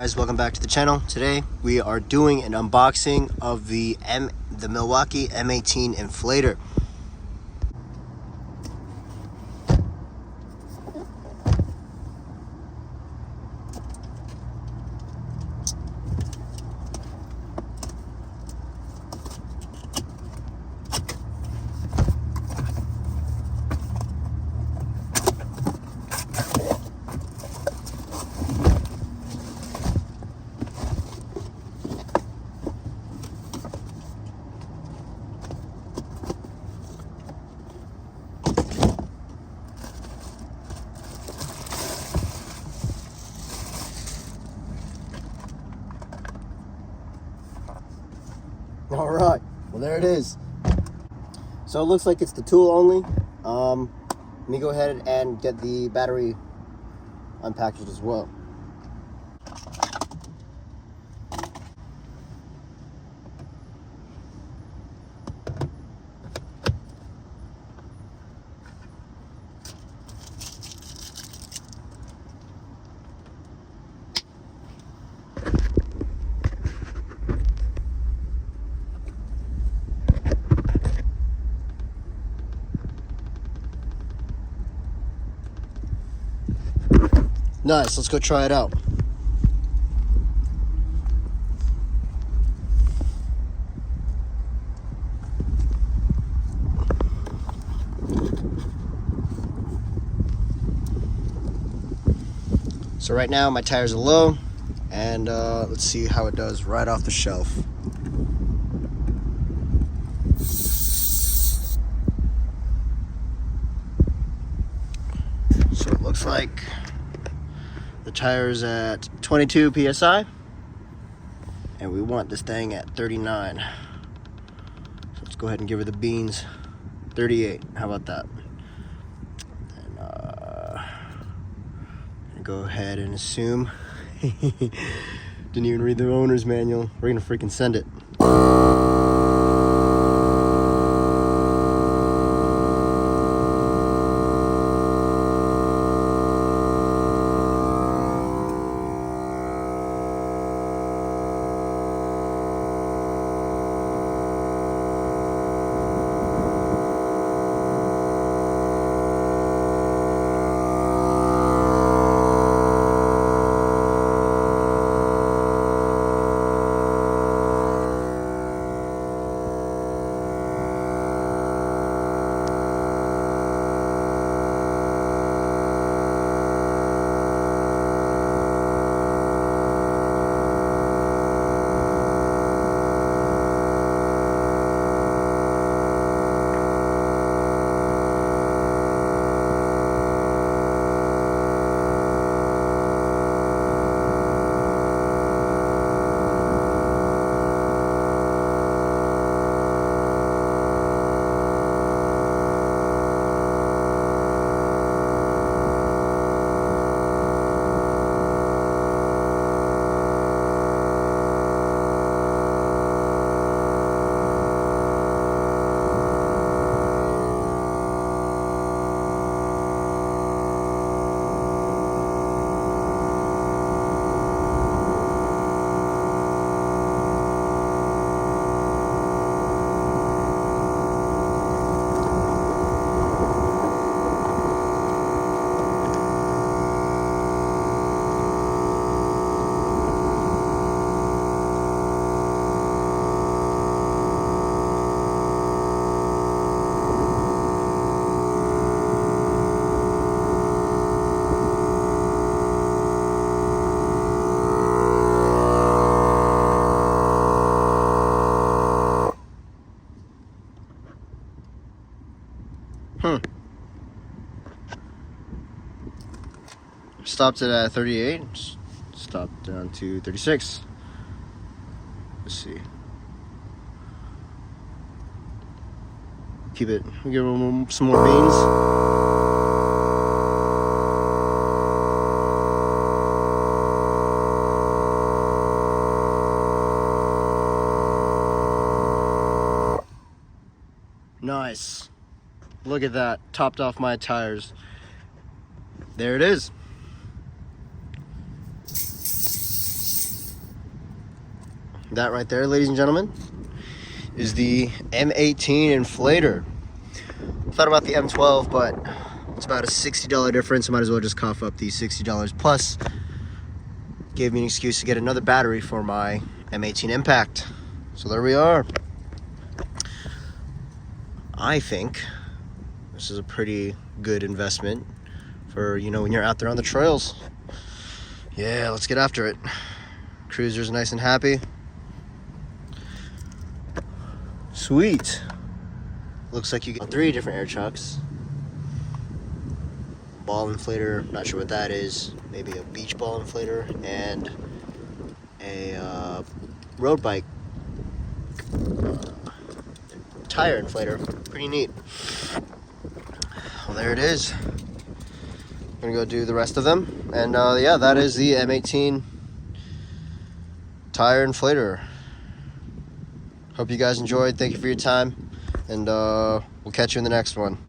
Guys, welcome back to the channel. Today we are doing an unboxing of the Milwaukee M18 Inflator. All right, well there it is. So it looks like it's the tool only. Let me go ahead and get the battery unpackaged as well. Nice, let's go try it out. So right now my tires are low, and let's see how it does right off the shelf. So it looks like the tire's at 22 psi, and we want this thing at 39. So let's go ahead and give her the beans. 38. How about that? And go ahead and assume. Didn't even read the owner's manual. We're gonna freaking send it. Stopped it at 38. Stopped down to 36. Let's see. Keep it. We'll give them some more beans. Nice. Look at that. Topped off my tires. There it is. That right there, ladies and gentlemen, is the M18 Inflator. Thought about the M12, but it's about a $60 difference. I might as well just cough up these $60. Plus, gave me an excuse to get another battery for my M18 Impact. So there we are. I think this is a pretty good investment for, you know, when you're out there on the trails. Yeah, let's get after it. Cruiser's nice and happy. Sweet. Looks like you get 3 different air chucks. Ball inflator, not sure what that is. Maybe a beach ball inflator and a road bike tire inflator. Pretty neat. Well, there it is. I'm gonna go do the rest of them. And yeah, that is the M18 tire inflator. Hope you guys enjoyed. Thank you for your time. And we'll catch you in the next one.